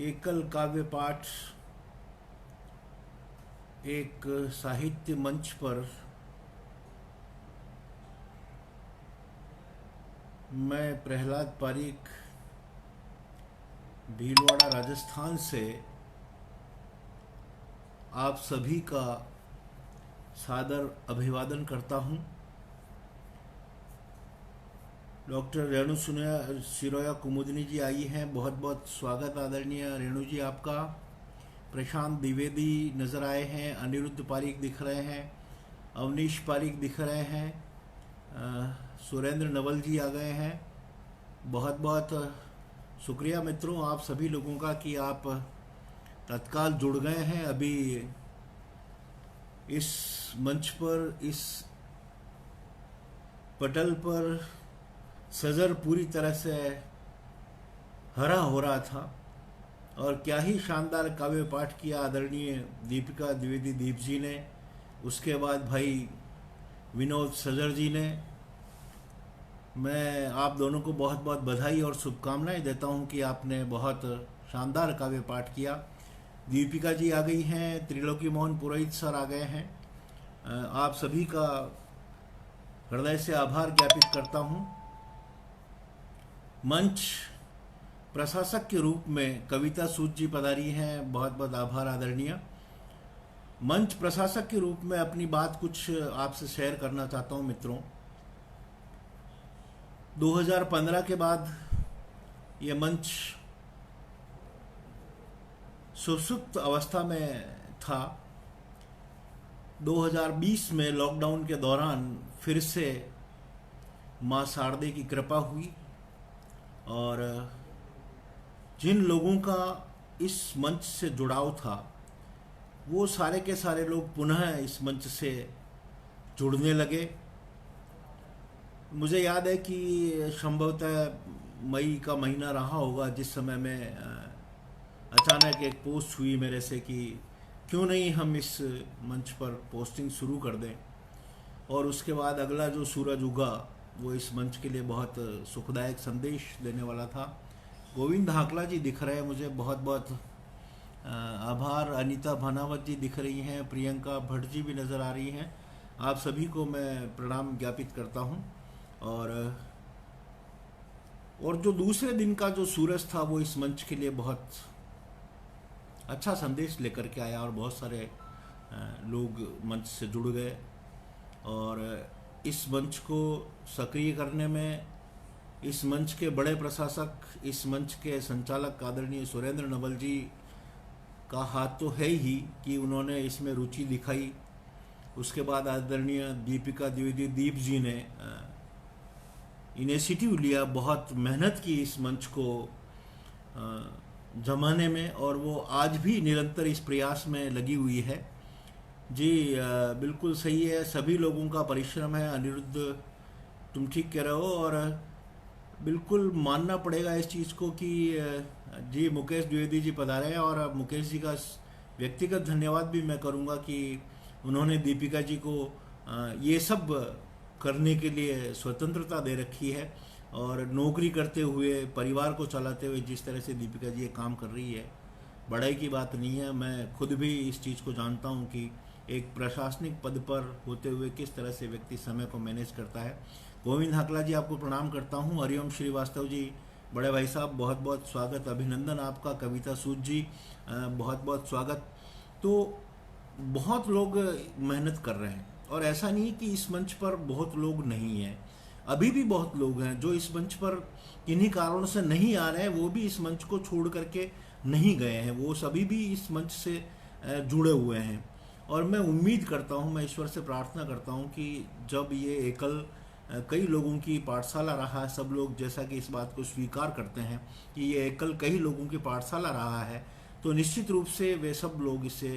एकल काव्य पाठ एक साहित्य मंच पर मैं प्रहलाद पारीक भीलवाड़ा राजस्थान से आप सभी का सादर अभिवादन करता हूं। डॉक्टर रेणु सिरोया कुमुदनी जी आई हैं, बहुत बहुत स्वागत आदरणीय रेणु जी आपका। प्रशांत द्विवेदी नज़र आए हैं, अनिरुद्ध पारीक दिख रहे हैं, अवनीश पारीक दिख रहे हैं, सुरेंद्र नवल जी आ गए हैं। बहुत बहुत शुक्रिया मित्रों आप सभी लोगों का कि आप तत्काल जुड़ गए हैं। अभी इस मंच पर, इस पटल पर सजर पूरी तरह से हरा हो रहा था और क्या ही शानदार काव्य पाठ किया आदरणीय दीपिका द्विवेदी दीप जी ने, उसके बाद भाई विनोद सजर जी ने। मैं आप दोनों को बहुत बहुत बधाई और शुभकामनाएं देता हूं कि आपने बहुत शानदार काव्य पाठ किया। दीपिका जी आ गई हैं, त्रिलोकी मोहन पुरोहित सर आ गए हैं। आप सभी का हृदय से आभार ज्ञापित करता हूं। मंच प्रशासक के रूप में कविता सूद जी पधारी हैं, बहुत बहुत आभार आदरणीय। मंच प्रशासक के रूप में अपनी बात कुछ आपसे शेयर करना चाहता हूं मित्रों। 2015 के बाद ये मंच सुसुप्त अवस्था में था। 2020 में लॉकडाउन के दौरान फिर से माँ शारदे की कृपा हुई और जिन लोगों का इस मंच से जुड़ाव था वो सारे के सारे लोग पुनः इस मंच से जुड़ने लगे। मुझे याद है कि संभवतः मई का महीना रहा होगा जिस समय में अचानक एक पोस्ट हुई मेरे से कि क्यों नहीं हम इस मंच पर पोस्टिंग शुरू कर दें, और उसके बाद अगला जो सूरज उगा वो इस मंच के लिए बहुत सुखदायक संदेश देने वाला था। गोविंद हाकला जी दिख रहे हैं मुझे, बहुत बहुत आभार। अनीता भानावत जी दिख रही हैं, प्रियंका भट्ट जी भी नज़र आ रही हैं। आप सभी को मैं प्रणाम ज्ञापित करता हूं। और जो दूसरे दिन का जो सूरज था वो इस मंच के लिए बहुत अच्छा संदेश लेकर के आया और बहुत सारे लोग मंच से जुड़ गए और इस मंच को सक्रिय करने में इस मंच के बड़े प्रशासक, इस मंच के संचालक आदरणीय सुरेंद्र नवल जी का हाथ तो है ही कि उन्होंने इसमें रुचि दिखाई। उसके बाद आदरणीय दीपिका द्विवेदी दीप जी ने इनिशिएटिव लिया, बहुत मेहनत की इस मंच को जमाने में, और वो आज भी निरंतर इस प्रयास में लगी हुई है। जी बिल्कुल सही है, सभी लोगों का परिश्रम है। अनिरुद्ध तुम ठीक कह रहे हो और बिल्कुल मानना पड़ेगा इस चीज़ को कि जी मुकेश द्विवेदी जी पधारे हैं और मुकेश जी का व्यक्तिगत धन्यवाद भी मैं करूंगा कि उन्होंने दीपिका जी को ये सब करने के लिए स्वतंत्रता दे रखी है और नौकरी करते हुए, परिवार को चलाते हुए जिस तरह से दीपिका जी ये काम कर रही है, बड़ाई की बात नहीं है। मैं खुद भी इस चीज़ को जानता हूँ कि एक प्रशासनिक पद पर होते हुए किस तरह से व्यक्ति समय को मैनेज करता है। गोविंद हाकला जी आपको प्रणाम करता हूँ। हरिओम श्रीवास्तव जी, बड़े भाई साहब बहुत बहुत स्वागत, अभिनंदन आपका। कविता सूद जी बहुत बहुत स्वागत। तो बहुत लोग मेहनत कर रहे हैं और ऐसा नहीं कि इस मंच पर बहुत लोग नहीं हैं, अभी भी बहुत लोग हैं जो इस मंच पर किन्हीं कारणों से नहीं आ रहे हैं। वो भी इस मंच को छोड़ करके नहीं गए हैं, वो सभी भी इस मंच से जुड़े हुए हैं। और मैं उम्मीद करता हूं, मैं ईश्वर से प्रार्थना करता हूं कि जब ये एकल कई लोगों की पाठशाला रहा है, सब लोग जैसा कि इस बात को स्वीकार करते हैं कि ये एकल कई लोगों की पाठशाला रहा है, तो निश्चित रूप से वे सब लोग इससे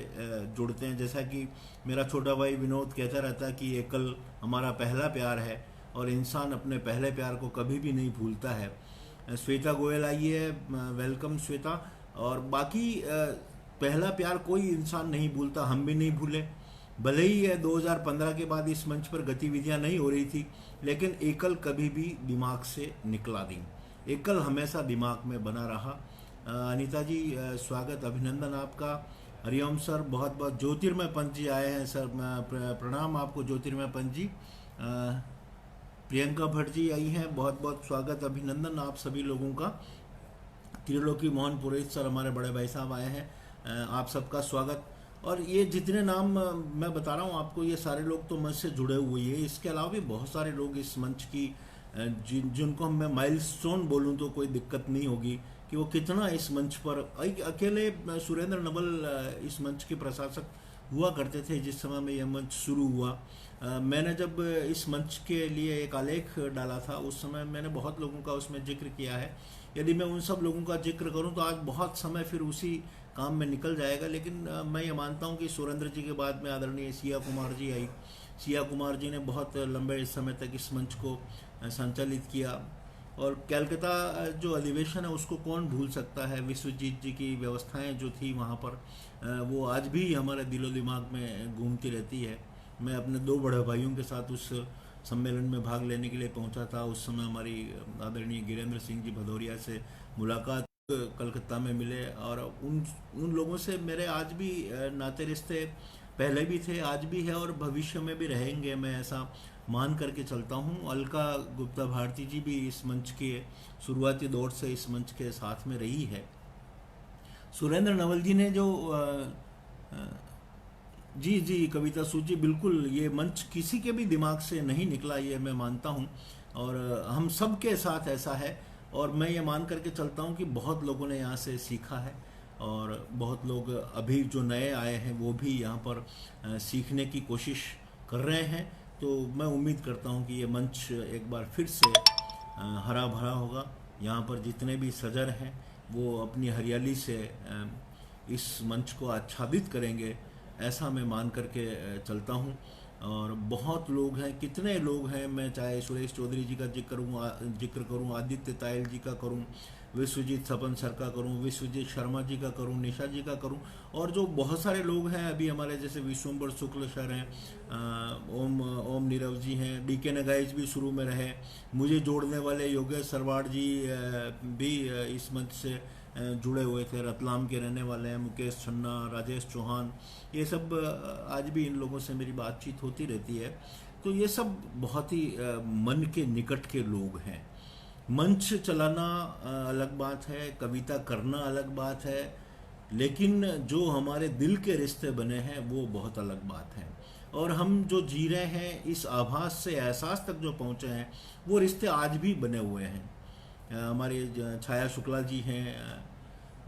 जुड़ते हैं। जैसा कि मेरा छोटा भाई विनोद कहता रहता है कि एकल हमारा पहला प्यार है और इंसान अपने पहले प्यार को कभी भी नहीं भूलता है। श्वेता गोयल आई है, वेलकम श्वेता। और बाकी पहला प्यार कोई इंसान नहीं भूलता, हम भी नहीं भूले। भले ही 2015 के बाद इस मंच पर गतिविधियां नहीं हो रही थी, लेकिन एकल कभी भी दिमाग से निकला नहीं। एकल हमेशा दिमाग में बना रहा अनीता जी स्वागत, अभिनंदन आपका। हरिओम सर, बहुत बहुत। ज्योतिर्मय पंत जी आए हैं सर, प्रणाम आपको ज्योतिर्मय पंत जी। प्रियंका भट्ट जी आई हैं, बहुत बहुत स्वागत, अभिनंदन आप सभी लोगों का। त्रिलोकी मोहन पुरोहित सर हमारे बड़े भाई साहब आए हैं, आप सबका स्वागत। और ये जितने नाम मैं बता रहा हूँ आपको, ये सारे लोग तो मंच से जुड़े हुए हैं। इसके अलावा भी बहुत सारे लोग इस मंच की जिनको मैं माइलस्टोन बोलूँ तो कोई दिक्कत नहीं होगी कि वो कितना इस मंच पर। अकेले सुरेंद्र नवल इस मंच के प्रशासक हुआ करते थे जिस समय में यह मंच शुरू हुआ। मैंने जब इस मंच के लिए एक आलेख डाला था उस समय मैंने बहुत लोगों का उसमें जिक्र किया है। यदि मैं उन सब लोगों का जिक्र करूं तो आज बहुत समय फिर उसी काम में निकल जाएगा। लेकिन मैं ये मानता हूं कि सुरेंद्र जी के बाद में आदरणीय सिया कुमार जी आई। सिया कुमार जी ने बहुत लंबे समय तक इस मंच को संचालित किया। और कलकत्ता जो अधिवेशन है उसको कौन भूल सकता है। विश्वजीत जी की व्यवस्थाएं जो थी वहाँ पर, वो आज भी हमारे दिलो दिमाग में घूमती रहती है। मैं अपने दो बड़े भाइयों के साथ उस सम्मेलन में भाग लेने के लिए पहुंचा था। उस समय हमारी आदरणीय गिरेंद्र सिंह जी भदौरिया से मुलाकात कलकत्ता में मिले, और उन लोगों से मेरे आज भी नाते रिश्ते पहले भी थे, आज भी है और भविष्य में भी रहेंगे। मैं ऐसा मान करके चलता हूँ। अलका गुप्ता भारती जी भी इस मंच के शुरुआती दौर से इस मंच के साथ में रही है। सुरेंद्र नवल जी ने जो जी जी कविता सूची, बिल्कुल ये मंच किसी के भी दिमाग से नहीं निकला, ये मैं मानता हूँ। और हम सब के साथ ऐसा है। और मैं ये मान करके चलता हूँ कि बहुत लोगों ने यहाँ से सीखा है, और बहुत लोग अभी जो नए आए हैं वो भी यहाँ पर सीखने की कोशिश कर रहे हैं। तो मैं उम्मीद करता हूँ कि ये मंच एक बार फिर से हरा भरा होगा। यहाँ पर जितने भी सजर हैं वो अपनी हरियाली से इस मंच को आच्छादित करेंगे, ऐसा मैं मान करके चलता हूँ। और बहुत लोग हैं, कितने लोग हैं, मैं चाहे सुरेश चौधरी जी का जिक्र करूँ, आदित्य तायल जी का करूँ, विश्वजीत सपन सर का करूँ, विश्वजीत शर्मा जी का करूँ, निशा जी का करूँ, और जो बहुत सारे लोग हैं अभी हमारे जैसे विश्वम्बर शुक्ल सर हैं, ओम नीरव जी हैं, डी के नगाइज भी शुरू में रहे, मुझे जोड़ने वाले योगेश सरवाड़ जी भी इस मंच से जुड़े हुए थे, रतलाम के रहने वाले हैं, मुकेश छन्ना, राजेश चौहान, ये सब आज भी इन लोगों से मेरी बातचीत होती रहती है। तो ये सब बहुत ही मन के निकट के लोग हैं। मंच चलाना अलग बात है, कविता करना अलग बात है, लेकिन जो हमारे दिल के रिश्ते बने हैं वो बहुत अलग बात है। और हम जो जी रहे हैं, इस आभास से एहसास तक जो पहुँचे हैं, वो रिश्ते आज भी बने हुए हैं। हमारे छाया शुक्ला जी हैं,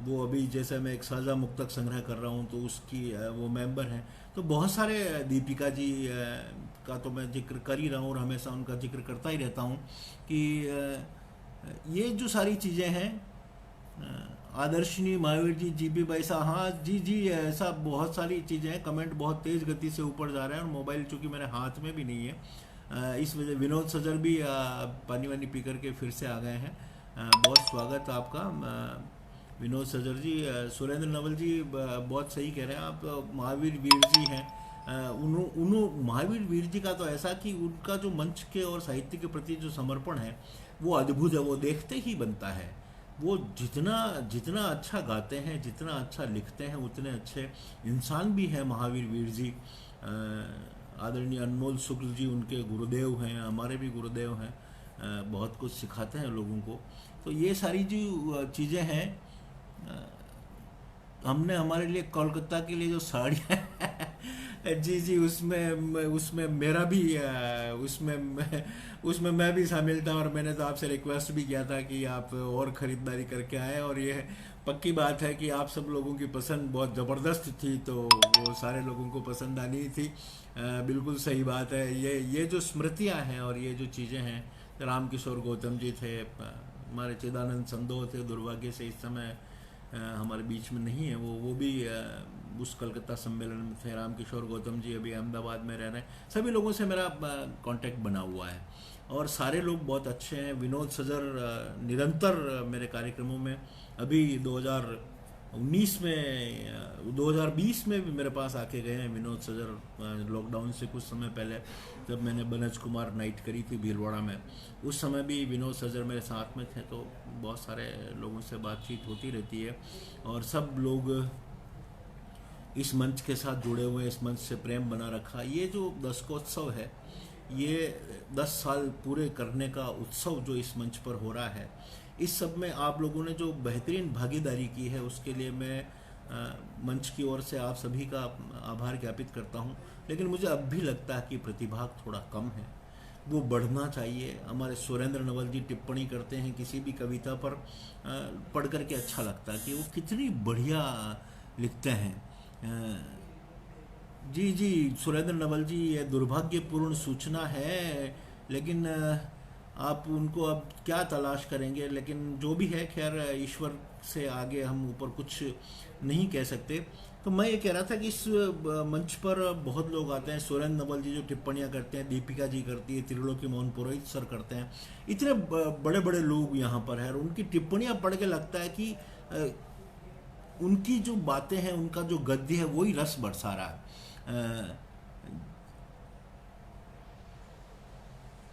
वो अभी जैसे मैं एक साझा मुक्तक संग्रह कर रहा हूँ तो उसकी वो मेंबर हैं। तो बहुत सारे, दीपिका जी का तो मैं जिक्र कर ही रहा हूँ और हमेशा उनका जिक्र करता ही रहता हूँ कि ये जो सारी चीज़ें हैं, आदर्शनी, महावीर जी, जीबी भाई साहब, हाँ जी जी, ऐसा बहुत सारी चीज़ें हैं। कमेंट बहुत तेज़ गति से ऊपर जा रहे हैं और मोबाइल चूँकि मेरे हाथ में भी नहीं है, इस वजह। विनोद सजर भी पानी वानी पी करके फिर से आ गए हैं, बहुत स्वागत आपका विनोद सजर जी। सुरेंद्र नवल जी बहुत सही कह रहे हैं आप। महावीर वीर जी हैं, उन्हों महावीर वीर जी का तो ऐसा कि उनका जो मंच के और साहित्य के प्रति जो समर्पण है वो अद्भुत है, वो देखते ही बनता है। वो जितना जितना अच्छा गाते हैं, जितना अच्छा लिखते हैं, उतने अच्छे इंसान भी हैं महावीर वीर जी। आदरणीय अनमोल शुक्ल जी उनके गुरुदेव हैं, हमारे भी गुरुदेव हैं, बहुत कुछ सिखाते हैं लोगों को। तो ये सारी जो चीज़ें हैं, हमने हमारे लिए कोलकाता के लिए जो साड़ियाँ जी जी, उसमें मेरा भी उसमें मैं भी शामिल था, और मैंने तो आपसे रिक्वेस्ट भी किया था कि आप और ख़रीदारी करके आए। और ये पक्की बात है कि आप सब लोगों की पसंद बहुत ज़बरदस्त थी, तो वो सारे लोगों को पसंद आनी थी। बिल्कुल सही बात है। ये जो स्मृतियाँ हैं और ये जो चीज़ें हैं, रामकिशोर गौतम जी थे, हमारे चिदानंद संदोह थे, दुर्भाग्य से इस समय हमारे बीच में नहीं है, वो भी उस कलकत्ता सम्मेलन में थे। रामकिशोर गौतम जी अभी अहमदाबाद में रह रहे हैं। सभी लोगों से मेरा कांटेक्ट बना हुआ है और सारे लोग बहुत अच्छे हैं। विनोद सजर निरंतर मेरे कार्यक्रमों में, अभी 19 में 2020 में भी मेरे पास आके गए हैं विनोद सजर, लॉकडाउन से कुछ समय पहले जब मैंने बनज कुमार नाइट करी थी भीलवाड़ा में, उस समय भी विनोद सजर मेरे साथ में थे। तो बहुत सारे लोगों से बातचीत होती रहती है और सब लोग इस मंच के साथ जुड़े हुए हैं, इस मंच से प्रेम बना रखा। ये जो दशकोत्सव है, ये 10 साल पूरे करने का उत्सव जो इस मंच पर हो रहा है, इस सब में आप लोगों ने जो बेहतरीन भागीदारी की है उसके लिए मैं मंच की ओर से आप सभी का आभार ज्ञापित करता हूं। लेकिन मुझे अब भी लगता है कि प्रतिभाग थोड़ा कम है, वो बढ़ना चाहिए। हमारे सुरेंद्र नवल जी टिप्पणी करते हैं किसी भी कविता पर, पढ़ करके अच्छा लगता है कि वो कितनी बढ़िया लिखते हैं। जी जी सुरेंद्र नवल जी, ये दुर्भाग्यपूर्ण सूचना है, लेकिन आप उनको अब क्या तलाश करेंगे। लेकिन जो भी है, खैर ईश्वर से आगे हम ऊपर कुछ नहीं कह सकते। तो मैं ये कह रहा था कि इस मंच पर बहुत लोग आते हैं। सुरेंद्र नवल जी जो टिप्पणियाँ करते हैं, दीपिका जी करती है, त्रिलोकी मोहन पुरोहित सर करते हैं, इतने बड़े बड़े लोग यहाँ पर हैं और उनकी टिप्पणियाँ पढ़ के लगता है कि उनकी जो बातें हैं, उनका जो गद्य है, वही रस बरसा रहा है।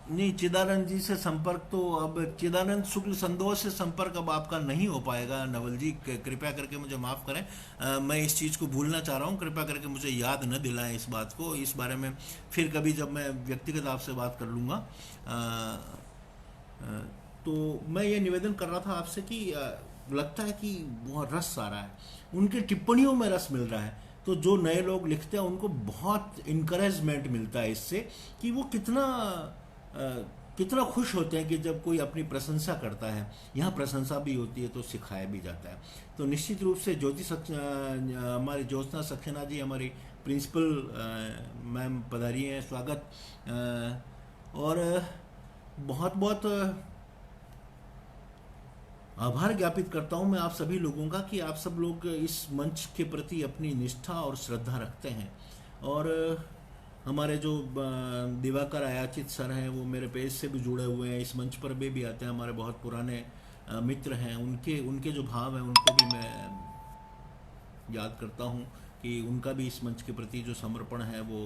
नहीं, चिदानंद जी से संपर्क तो अब चिदानंद शुक्ल संदोष से संपर्क अब आपका नहीं हो पाएगा नवल जी, कृपया करके मुझे माफ़ करें। मैं इस चीज़ को भूलना चाह रहा हूँ, कृपया करके मुझे याद न दिलाएं इस बात को। इस बारे में फिर कभी जब मैं व्यक्तिगत आपसे बात कर लूँगा। तो मैं ये निवेदन कर रहा था आपसे कि लगता है कि बहुत रस आ रहा है, उनकी टिप्पणियों में रस मिल रहा है। तो जो नए लोग लिखते हैं उनको बहुत इनकरेजमेंट मिलता है इससे, कि वो कितना खुश होते हैं कि जब कोई अपनी प्रशंसा करता है। यहाँ प्रशंसा भी होती है तो सिखाया भी जाता है। तो निश्चित रूप से हमारी ज्योत्सना सक्सेना जी, हमारी प्रिंसिपल मैम पधारी हैं, स्वागत। और बहुत बहुत आभार ज्ञापित करता हूँ मैं आप सभी लोगों का कि आप सब लोग इस मंच के प्रति अपनी निष्ठा और श्रद्धा रखते हैं। और हमारे जो दिवाकर आयाचित सर हैं, वो मेरे पेज से भी जुड़े हुए हैं, इस मंच पर भी आते हैं, हमारे बहुत पुराने मित्र हैं। उनके जो भाव हैं उनको भी मैं याद करता हूँ कि उनका भी इस मंच के प्रति जो समर्पण है वो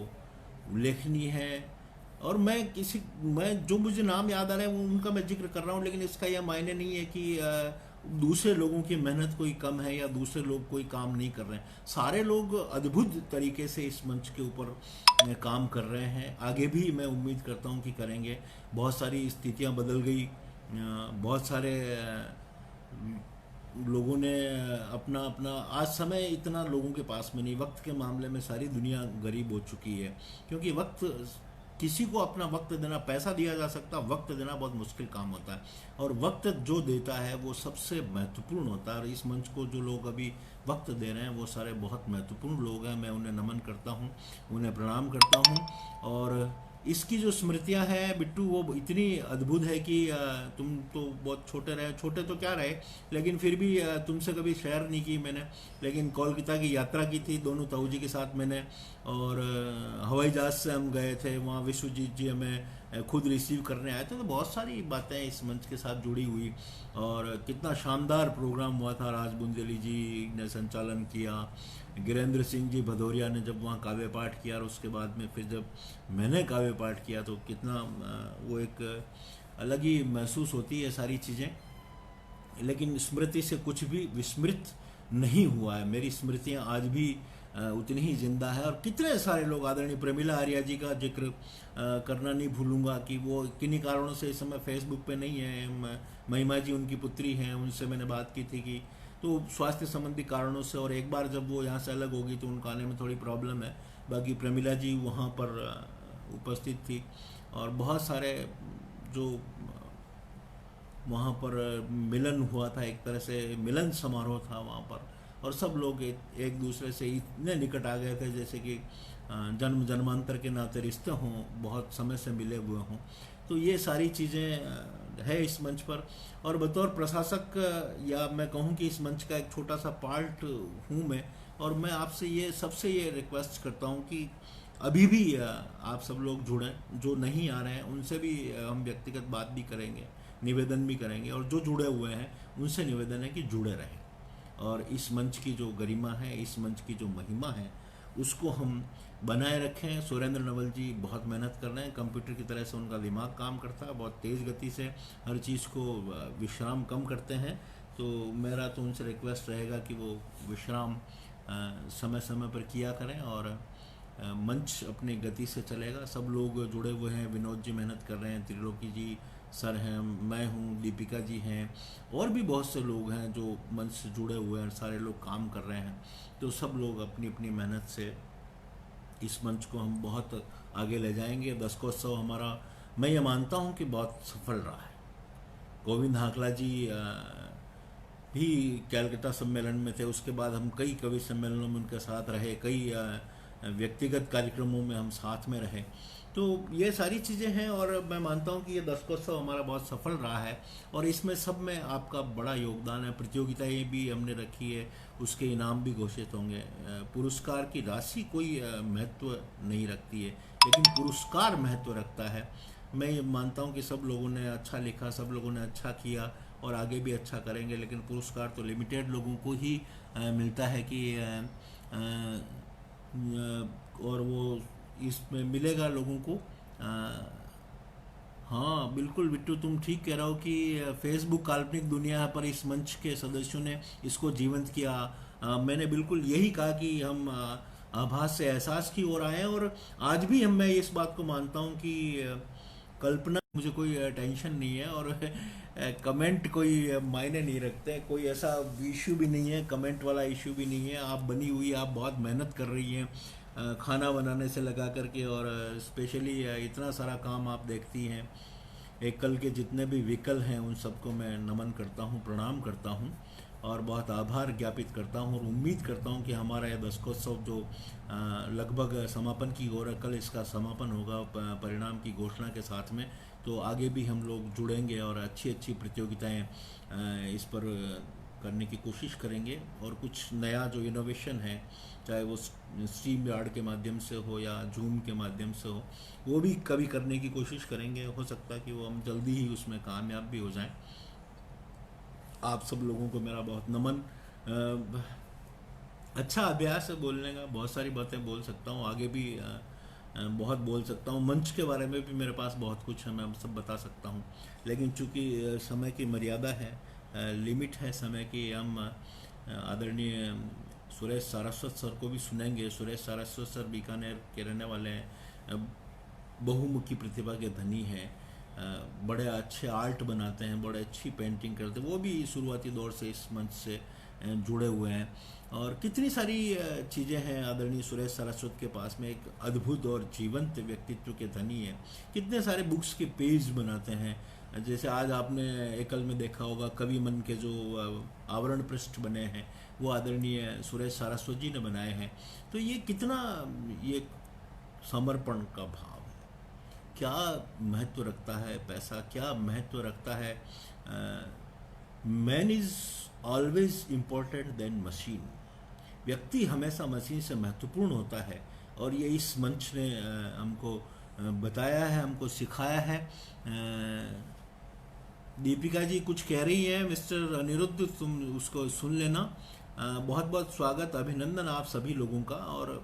उल्लेखनीय है। और मैं जो मुझे नाम याद आ रहे हैं उनका मैं जिक्र कर रहा हूँ, लेकिन इसका यह मायने नहीं है कि दूसरे लोगों की मेहनत कोई कम है या दूसरे लोग कोई काम नहीं कर रहे हैं। सारे लोग अद्भुत तरीके से इस मंच के ऊपर काम कर रहे हैं, आगे भी मैं उम्मीद करता हूँ कि करेंगे। बहुत सारी स्थितियाँ बदल गई, बहुत सारे लोगों ने अपना अपना, आज समय इतना लोगों के पास में नहीं, वक्त के मामले में सारी दुनिया गरीब हो चुकी है। क्योंकि वक्त, किसी को अपना वक्त देना, पैसा दिया जा सकता, वक्त देना बहुत मुश्किल काम होता है। और वक्त जो देता है वो सबसे महत्वपूर्ण होता है। और इस मंच को जो लोग अभी वक्त दे रहे हैं वो सारे बहुत महत्वपूर्ण लोग हैं। मैं उन्हें नमन करता हूँ, उन्हें प्रणाम करता हूँ। और इसकी जो स्मृतियां हैं बिट्टू, वो इतनी अद्भुत है कि तुम तो बहुत छोटे रहे, छोटे तो क्या रहे, लेकिन फिर भी तुमसे कभी शेयर नहीं की मैंने। लेकिन कोलकाता की यात्रा की थी दोनों ताऊ जी के साथ मैंने, और हवाई जहाज़ से हम गए थे वहाँ। विश्वजीत जी हमें खुद रिसीव करने आए थे। तो बहुत सारी बातें इस मंच के साथ जुड़ी हुई। और कितना शानदार प्रोग्राम हुआ था, राज बुंदेली जी ने संचालन किया, गिरेंद्र सिंह जी भदौरिया ने जब वहाँ काव्य पाठ किया, और उसके बाद में फिर जब मैंने काव्य पाठ किया तो कितना वो एक अलग ही महसूस होती है सारी चीज़ें। लेकिन स्मृति से कुछ भी विस्मृत नहीं हुआ है, मेरी स्मृतियाँ आज भी उतनी ही जिंदा है। और कितने सारे लोग, आदरणीय प्रमिला आर्या जी का जिक्र करना नहीं भूलूंगा कि वो किन्हीं कारणों से इस समय फेसबुक पे नहीं है। महिमा जी उनकी पुत्री हैं, उनसे मैंने बात की थी कि तो स्वास्थ्य संबंधी कारणों से, और एक बार जब वो यहाँ से अलग होगी तो उनका आने में थोड़ी प्रॉब्लम है। बाकी प्रमिला जी वहाँ पर उपस्थित थी। और बहुत सारे जो वहाँ पर मिलन हुआ था, एक तरह से मिलन समारोह था वहाँ पर। और सब लोग एक दूसरे से इतने निकट आ गए थे जैसे कि जन्म जन्मांतर के नाते रिश्ते हों, बहुत समय से मिले हुए हों। तो ये सारी चीज़ें है इस मंच पर। और बतौर प्रशासक, या मैं कहूँ कि इस मंच का एक छोटा सा पार्ट हूँ मैं। और मैं आपसे ये सबसे ये रिक्वेस्ट करता हूँ कि अभी भी आप सब लोग जुड़ें, जो नहीं आ रहे हैं उनसे भी हम व्यक्तिगत बात भी करेंगे, निवेदन भी करेंगे। और जो जुड़े हुए हैं उनसे निवेदन है कि जुड़े रहें। और इस मंच की जो गरिमा है, इस मंच की जो महिमा है, उसको हम बनाए रखें। सुरेंद्र नवल जी बहुत मेहनत कर रहे हैं, कंप्यूटर की तरह से उनका दिमाग काम करता है, बहुत तेज़ गति से हर चीज़ को विश्राम कम करते हैं। तो मेरा तो उनसे रिक्वेस्ट रहेगा कि वो विश्राम समय समय पर किया करें, और मंच अपनी गति से चलेगा। सब लोग जुड़े हुए हैं, विनोद जी मेहनत कर रहे हैं, त्रिलोकी जी सर हैं, मैं हूँ, दीपिका जी हैं, और भी बहुत से लोग हैं जो मंच से जुड़े हुए हैं, सारे लोग काम कर रहे हैं। तो सब लोग अपनी अपनी मेहनत से इस मंच को हम बहुत आगे ले जाएंगे। दशकोत्सव हमारा, मैं ये मानता हूँ कि बहुत सफल रहा है। गोविंद हाकला जी भी कैलकाटा सम्मेलन में थे, उसके बाद हम कई कवि सम्मेलनों में उनके साथ रहे, कई व्यक्तिगत कार्यक्रमों में हम साथ में रहे। तो ये सारी चीज़ें हैं, और मैं मानता हूँ कि ये दशकोत्सव हमारा बहुत सफल रहा है, और इसमें सब में आपका बड़ा योगदान है। प्रतियोगिताएं भी हमने रखी है, उसके इनाम भी घोषित होंगे। पुरस्कार की राशि कोई महत्व नहीं रखती है, लेकिन पुरस्कार महत्व रखता है। मैं ये मानता हूँ कि सब लोगों ने अच्छा लिखा, सब लोगों ने अच्छा किया, और आगे भी अच्छा करेंगे, लेकिन पुरस्कार तो लिमिटेड लोगों को ही मिलता है कि और वो इसमें मिलेगा लोगों को। हाँ बिल्कुल बिट्टू, तुम ठीक कह रहे हो कि फेसबुक काल्पनिक दुनिया पर इस मंच के सदस्यों ने इसको जीवंत किया। मैंने बिल्कुल यही कहा कि हम आभास से एहसास की ओर आए हैं, और आज भी मैं इस बात को मानता हूँ कि कल्पना, मुझे कोई टेंशन नहीं है, और कमेंट कोई मायने नहीं रखते, कोई ऐसा इशू भी नहीं है, कमेंट वाला इशू भी नहीं है। आप बनी हुई, आप बहुत मेहनत कर रही हैं, खाना बनाने से लगा करके, और स्पेशली इतना सारा काम आप देखती हैं। एकल के जितने भी विकल हैं उन सबको मैं नमन करता हूँ, प्रणाम करता हूँ, और बहुत आभार ज्ञापित करता हूँ, और उम्मीद करता हूँ कि हमारा यह दशकोत्सव जो लगभग समापन की ओर है, कल इसका समापन होगा परिणाम की घोषणा के साथ में। तो आगे भी हम लोग जुड़ेंगे और अच्छी अच्छी प्रतियोगिताएं इस पर करने की कोशिश करेंगे, और कुछ नया जो इनोवेशन है, चाहे वो स्ट्रीम यार्ड के माध्यम से हो या जूम के माध्यम से हो, वो भी कभी करने की कोशिश करेंगे। हो सकता है कि वो हम जल्दी ही उसमें कामयाब भी हो जाएं। आप सब लोगों को मेरा बहुत नमन। अच्छा अभ्यास है बोलने का, बहुत सारी बातें बोल सकता हूँ, आगे भी बहुत बोल सकता हूँ। मंच के बारे में भी मेरे पास बहुत कुछ है, मैं सब बता सकता हूँ, लेकिन चूंकि समय की मर्यादा है, लिमिट है समय की। हम आदरणीय सुरेश सारस्वत सर को भी सुनेंगे। सुरेश सारस्वत सर बीकानेर के रहने वाले हैं, बहुमुखी प्रतिभा के धनी हैं, बड़े अच्छे आर्ट बनाते हैं, बड़े अच्छी पेंटिंग करते हैं। वो भी शुरुआती दौर से इस मंच से जुड़े हुए हैं, और कितनी सारी चीज़ें हैं। आदरणीय सुरेश सारस्वत के पास में एक अद्भुत और जीवंत व्यक्तित्व के धनी है। कितने सारे बुक्स के पेज बनाते हैं, जैसे आज आपने एकल में देखा होगा, कवि मन के जो आवरण पृष्ठ बने हैं वो आदरणीय सुरेश सारस्वत जी ने बनाए हैं। तो ये कितना, ये समर्पण का भाव है। क्या महत्व रखता है पैसा, क्या महत्व रखता है। Man is always important then machine. व्यक्ति हमेशा मशीन से महत्वपूर्ण होता है, और ये इस मंच ने हमको बताया है, हमको सिखाया है। दीपिका जी कुछ कह रही हैं, मिस्टर अनिरुद्ध तुम उसको सुन लेना। बहुत बहुत स्वागत, अभिनंदन आप सभी लोगों का। और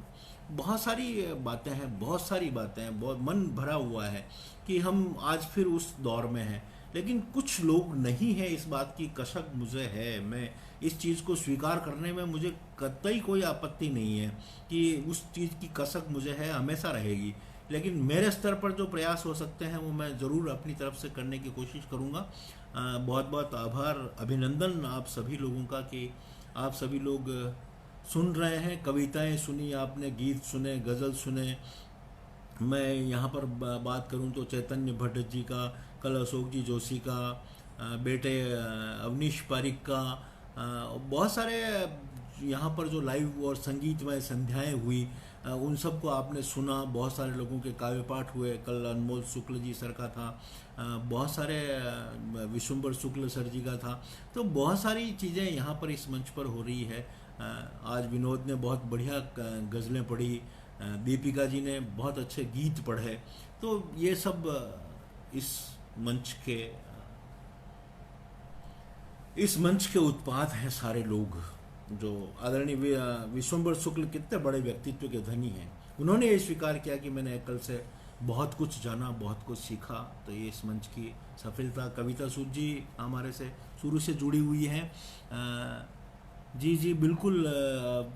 बहुत सारी बातें हैं, बहुत सारी बातें हैं, बहुत मन भरा हुआ है कि हम आज फिर उस दौर में हैं, लेकिन कुछ लोग नहीं है। इस बात की कसक मुझे है, मैं इस चीज़ को स्वीकार करने में मुझे कतई कोई आपत्ति नहीं है कि उस चीज़ की कसक मुझे है, हमेशा रहेगी। लेकिन मेरे स्तर पर जो प्रयास हो सकते हैं वो मैं ज़रूर अपनी तरफ से करने की कोशिश करूँगा। बहुत बहुत आभार, अभिनंदन आप सभी लोगों का कि आप सभी लोग सुन रहे हैं। कविताएं सुनी आपने, गीत सुने, गज़ल सुने। मैं यहाँ पर बात करूँ तो चैतन्य भट्ट जी का, कल अशोक जी जोशी का, बेटे अवनीश पारिक का, बहुत सारे यहाँ पर जो लाइव और संगीतमय संध्याएं हुई, उन सब को आपने सुना। बहुत सारे लोगों के काव्य पाठ हुए, कल अनमोल शुक्ल जी सर का था, बहुत सारे विशुंबर शुक्ल सर जी का था। तो बहुत सारी चीज़ें यहाँ पर इस मंच पर हो रही है। आज विनोद ने बहुत बढ़िया गज़लें पढ़ी, दीपिका जी ने बहुत अच्छे गीत पढ़े। तो ये सब इस मंच के उत्पाद हैं सारे लोग। जो आदरणीय विश्वम्बर शुक्ल कितने बड़े व्यक्तित्व के धनी हैं, उन्होंने ये स्वीकार किया कि मैंने एकल से बहुत कुछ जाना, बहुत कुछ सीखा। तो ये इस मंच की सफलता। कविता सूद जी हमारे से शुरू से जुड़ी हुई हैं। जी जी बिल्कुल।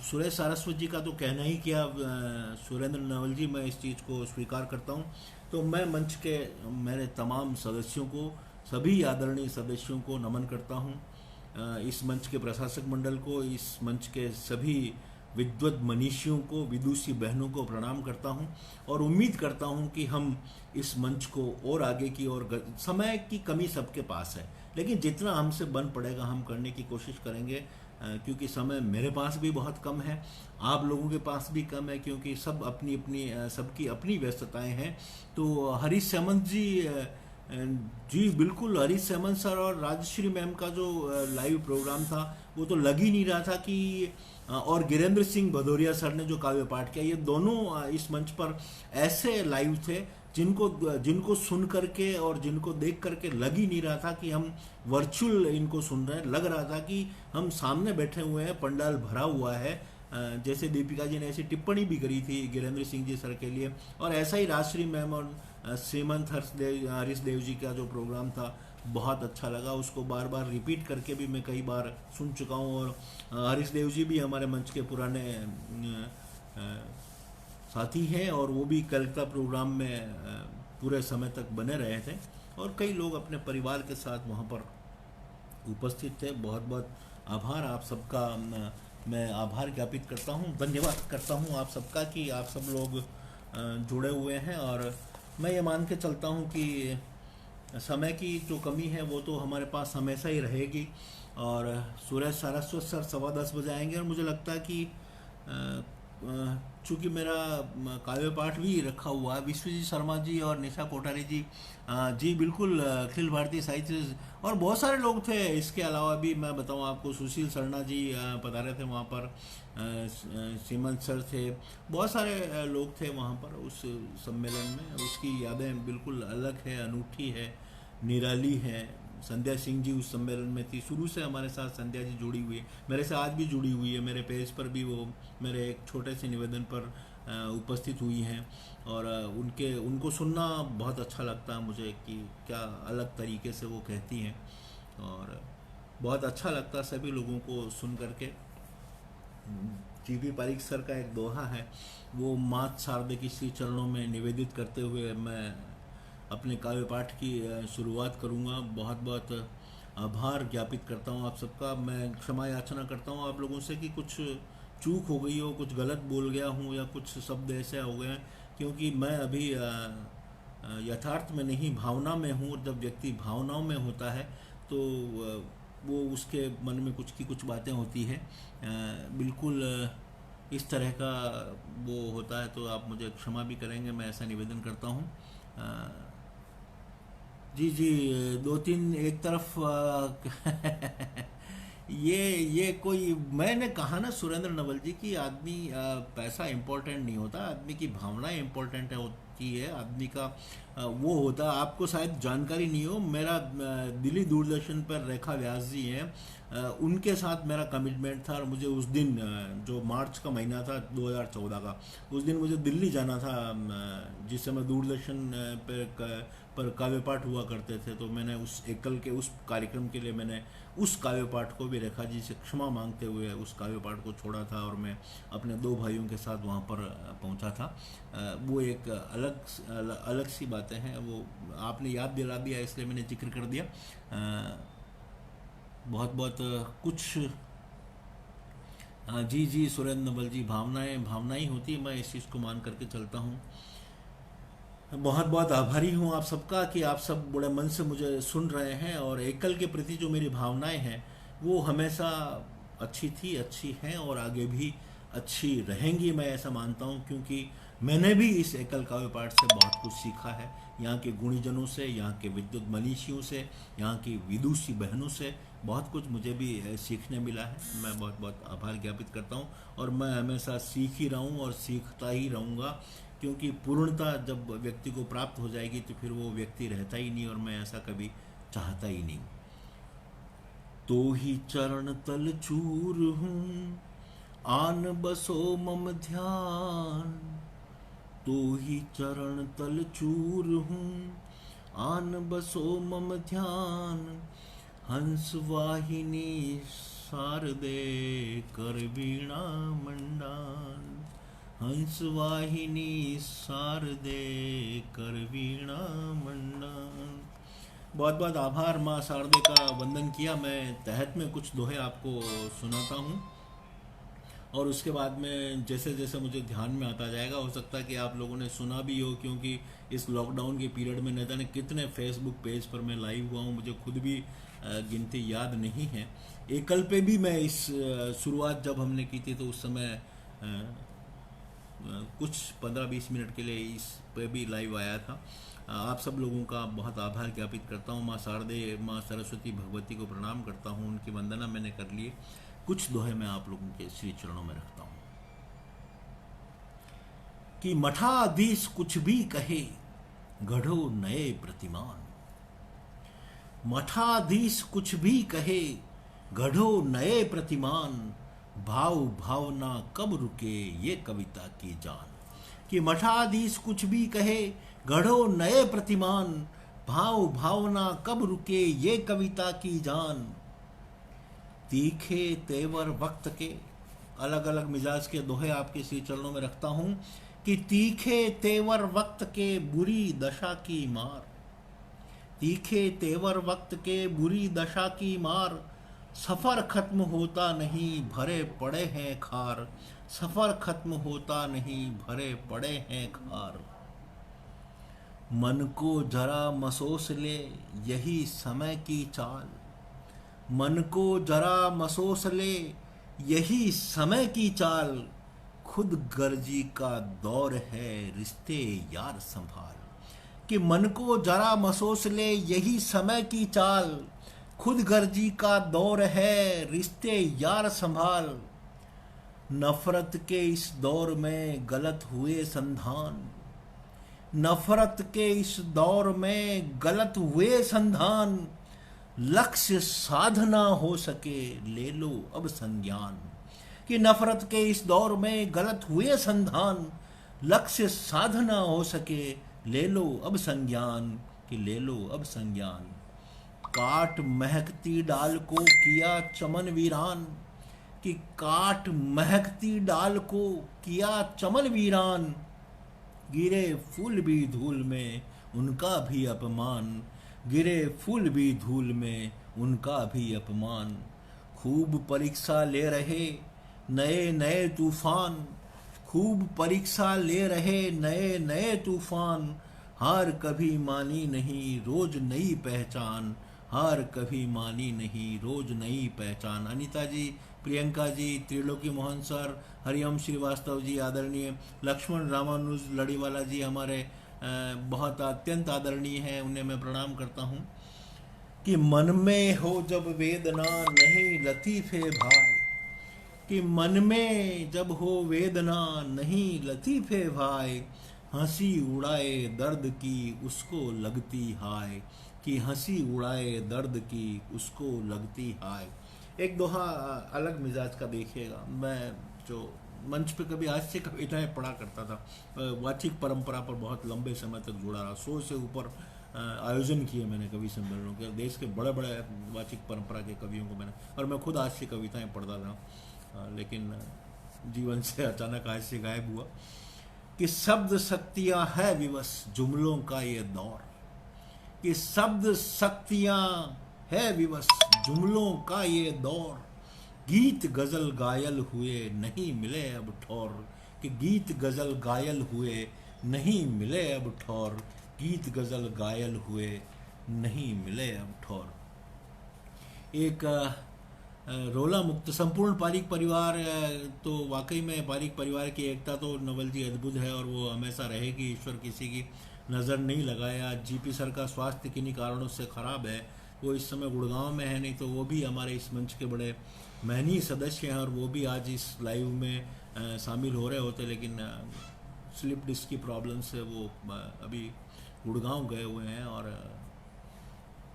सुरेश सारस्वत जी का तो कहना ही क्या, सुरेंद्र नवल जी, मैं इस चीज़ को स्वीकार करता हूँ। तो मैं मंच के मेरे तमाम सदस्यों को, सभी आदरणीय सदस्यों को नमन करता हूँ। इस मंच के प्रशासक मंडल को, इस मंच के सभी विद्वत मनीषियों को, विदुषी बहनों को प्रणाम करता हूं और उम्मीद करता हूं कि हम इस मंच को और आगे की ओर, समय की कमी सबके पास है, लेकिन जितना हमसे बन पड़ेगा हम करने की कोशिश करेंगे, क्योंकि समय मेरे पास भी बहुत कम है, आप लोगों के पास भी कम है, क्योंकि सब अपनी अपनी सबकी अपनी व्यस्तताएं हैं। तो हरीश सामंत जी बिल्कुल, हरीश सामंत सर और राजश्री मैम का जो लाइव प्रोग्राम था वो तो लग ही नहीं रहा था कि और गिरेंद्र सिंह भदौरिया सर ने जो काव्य पाठ किया, ये दोनों इस मंच पर ऐसे लाइव थे जिनको सुन करके और जिनको देख करके लग ही नहीं रहा था कि हम वर्चुअल इनको सुन रहे हैं। लग रहा था कि हम सामने बैठे हुए हैं, पंडाल भरा हुआ है। जैसे दीपिका जी ने ऐसी टिप्पणी भी करी थी गिरेंद्र सिंह जी सर के लिए, और ऐसा ही राजश्री मैम और श्रीमंत हरीश देव जी का जो प्रोग्राम था बहुत अच्छा लगा। उसको बार बार रिपीट करके भी मैं कई बार सुन चुका हूँ। और हरीश देव जी भी हमारे मंच के पुराने साथी हैं और वो भी कलकत्ता प्रोग्राम में पूरे समय तक बने रहे थे और कई लोग अपने परिवार के साथ वहाँ पर उपस्थित थे। बहुत बहुत आभार आप सबका, मैं आभार ज्ञापित करता हूँ, धन्यवाद करता हूँ आप सबका कि आप सब लोग जुड़े हुए हैं। और मैं ये मान के चलता हूँ कि समय की जो कमी है वो तो हमारे पास हमेशा ही रहेगी। और सुरेश सारस्वत सर 10:15 बजे आएंगे और मुझे लगता है कि चूँकि मेरा काव्य पाठ भी रखा हुआ है, विश्वजीत शर्मा जी और निशा कोठारी जी, जी बिल्कुल, अखिल भारतीय साहित्य, और बहुत सारे लोग थे। इसके अलावा भी मैं बताऊं आपको, सुशील शर्मा जी पधारे थे वहाँ पर, सीमंत सर थे, बहुत सारे लोग थे वहाँ पर उस सम्मेलन में। उसकी यादें बिल्कुल अलग है, अनूठी है, निराली है। संध्या सिंह जी उस सम्मेलन में थी, शुरू से हमारे साथ संध्या जी जुड़ी हुई है, मेरे से आज भी जुड़ी हुई है। मेरे पेज पर भी वो मेरे एक छोटे से निवेदन पर उपस्थित हुई हैं और उनको सुनना बहुत अच्छा लगता है मुझे कि क्या अलग तरीके से वो कहती हैं और बहुत अच्छा लगता है सभी लोगों को सुन करके। जीपी पारिक सर का एक दोहा है, वो मात शारदे की श्री चरणों में निवेदित करते हुए मैं अपने काव्य पाठ की शुरुआत करूँगा। बहुत बहुत आभार ज्ञापित करता हूँ आप सबका। मैं क्षमा याचना करता हूँ आप लोगों से कि कुछ चूक हो गई हो, कुछ गलत बोल गया हूँ या कुछ शब्द ऐसे हो गए हैं, क्योंकि मैं अभी यथार्थ में नहीं, भावना में हूँ। जब व्यक्ति भावनाओं में होता है तो वो उसके मन में कुछ की कुछ बातें होती हैं, बिल्कुल इस तरह का वो होता है। तो आप मुझे क्षमा भी करेंगे, मैं ऐसा निवेदन करता हूँ। जी जी, दो तीन एक तरफ ये कोई, मैंने कहा ना सुरेंद्र नवल जी की आदमी पैसा इम्पोर्टेंट नहीं होता, आदमी की भावनाएं इम्पोर्टेंट होती है। आदमी का वो होता, आपको शायद जानकारी नहीं हो, मेरा दिल्ली दूरदर्शन पर रेखा व्यास जी हैं, उनके साथ मेरा कमिटमेंट था और मुझे उस दिन जो मार्च का महीना था 2014 का, उस दिन मुझे दिल्ली जाना था, जिस समय दूरदर्शन पर काव्य पाठ हुआ करते थे। तो मैंने उस एकल के उस कार्यक्रम के लिए मैंने उस काव्य पाठ को भी रेखा जी से क्षमा मांगते हुए उस काव्य पाठ को छोड़ा था और मैं अपने दो भाइयों के साथ वहाँ पर पहुँचा था। वो एक अलग सी बातें हैं, वो आपने याद दिला दिया इसलिए मैंने जिक्र कर दिया। बहुत बहुत कुछ। जी जी सुरेंद्र नवल जी, भावनाएं ही होती है, मैं इस चीज़ को मान करके चलता हूँ। बहुत बहुत आभारी हूँ आप सबका कि आप सब बड़े मन से मुझे सुन रहे हैं और एकल के प्रति जो मेरी भावनाएं हैं वो हमेशा अच्छी थी, अच्छी हैं और आगे भी अच्छी रहेंगी, मैं ऐसा मानता हूँ। क्योंकि मैंने भी इस एकल काव्य पाठ से बहुत कुछ सीखा है, यहाँ के गुणीजनों से, यहाँ के विद्युत मनीषियों से, यहाँ की विदुषी बहनों से बहुत कुछ मुझे भी सीखने मिला है। मैं बहुत बहुत आभार ज्ञापित करता हूँ और मैं हमेशा सीख ही रहा हूँ और सीखता ही रहूँगा, क्योंकि पूर्णता जब व्यक्ति को प्राप्त हो जाएगी तो फिर वो व्यक्ति रहता ही नहीं और मैं ऐसा कभी चाहता ही नहीं। तो ही चरण तल चूर हूँ, आन बसो मम ध्यान। तो ही चरण तल चूर हूँ, आन बसो मम ध्यान। हंस वाहिनी शारदे कर वीणा मंडान। हंस वाहिनी शारदे कर वीणा मंडान। बहुत बहुत आभार माँ शारदे का वंदन किया। मैं तहत में कुछ दोहे आपको सुनाता हूँ और उसके बाद में जैसे जैसे मुझे ध्यान में आता जाएगा, हो सकता है कि आप लोगों ने सुना भी हो, क्योंकि इस लॉकडाउन के पीरियड में न जाने कितने फेसबुक पेज पर मैं लाइव हुआ हूँ, मुझे खुद भी गिनती याद नहीं है। एकल पे भी मैं इस शुरुआत जब हमने की थी तो उस समय कुछ 15-20 मिनट के लिए इस पे भी लाइव आया था। आप सब लोगों का बहुत आभार ज्ञापित करता हूँ। माँ शारदे, माँ सरस्वती भगवती को प्रणाम करता हूँ, उनकी वंदना मैंने कर ली। कुछ दोहे मैं आप लोगों के श्री चरणों में रखता हूँ कि मठाधीश कुछ भी कहे, गढ़ो नए प्रतिमान। मठाधीश कुछ भी कहे, गढ़ो नए प्रतिमान। भाव भावना कब रुके ये कविता की जान। कि मठाधीश कुछ भी कहे, गढ़ो नए प्रतिमान। भाव भावना कब रुके ये कविता की जान। तीखे तेवर वक्त के, अलग अलग मिजाज के दोहे आपके श्री चरणों में रखता हूं कि तीखे तेवर वक्त के बुरी दशा की मार। तीखे तेवर वक्त के बुरी दशा की मार। सफर खत्म होता नहीं भरे पड़े हैं खार। सफर खत्म होता नहीं भरे पड़े हैं खार। मन को जरा मसोस ले यही समय की चाल। मन को जरा मसोस ले यही समय की चाल। खुद गर्जी का दौर है रिश्ते यार संभाल। कि मन को जरा मसोस ले यही समय की चाल। खुद गर्जी का दौर है रिश्ते यार संभाल। नफरत के इस दौर में गलत हुए संधान। नफरत के इस दौर में गलत हुए संधान। लक्ष्य साधना हो सके ले लो अब संज्ञान। कि नफरत के इस दौर में गलत हुए संधान। लक्ष्य साधना हो सके ले लो अब संज्ञान। कि ले लो अब संज्ञान। काट महकती डाल को किया चमन वीरान। कि काट महकती डाल को किया चमन वीरान। गिरे फूल भी धूल में उनका भी अपमान। गिरे फूल भी धूल में उनका भी अपमान। खूब परीक्षा ले रहे नए नए तूफान। खूब परीक्षा ले रहे नए नए तूफान। हार कभी मानी नहीं रोज नई पहचान। हार कभी मानी नहीं रोज नई पहचान। अनीता जी, प्रियंका जी, त्रिलोकी मोहन सर, हरिओम श्रीवास्तव जी, आदरणीय लक्ष्मण रामानुज लड़ीवाला जी हमारे बहुत अत्यंत आदरणीय हैं, उन्हें मैं प्रणाम करता हूँ। कि मन में हो जब वेदना नहीं लतीफ़े भाई। कि मन में जब हो वेदना नहीं लतीफ़े भाई। हंसी उड़ाए दर्द की उसको लगती हाय। कि हंसी उड़ाए दर्द की उसको लगती हाय। एक दोहा अलग मिजाज का देखिएगा। मैं जो मंच पे कभी हास्य कविताएं पढ़ा करता था, वाचिक परंपरा पर बहुत लंबे समय तक जुड़ा रहा। 100 से ऊपर आयोजन किए मैंने कवि सम्मेलनों के, देश के बड़े बड़े वाचिक परंपरा के कवियों को मैंने, और मैं खुद हास्य कविताएं पढ़ता था, लेकिन जीवन से अचानक हास्य गायब हुआ। कि शब्द शक्तियां है विवश जुमलों का ये दौर। कि शब्द शक्तियां है विवश जुमलों का ये दौर। गीत गजल गायल हुए नहीं मिले अब ठौर। कि गीत गजल गायल हुए नहीं मिले अब ठौर। गीत गजल गायल हुए नहीं मिले अब ठौर। एक रोला मुक्त संपूर्ण पारिक परिवार, तो वाकई में पारिक परिवार की एकता तो नवल जी अद्भुत है और वो हमेशा रहेगी। ईश्वर किसी की नज़र नहीं लगाया। जीपी सर का स्वास्थ्य किन्हीं कारणों से ख़राब है, वो इस समय गुड़गांव में है, नहीं तो वो भी हमारे इस मंच के बड़े महनीय सदस्य हैं और वो भी आज इस लाइव में शामिल हो रहे होते, लेकिन स्लिप डिस्क की प्रॉब्लम से वो अभी गुड़गांव गए हुए हैं और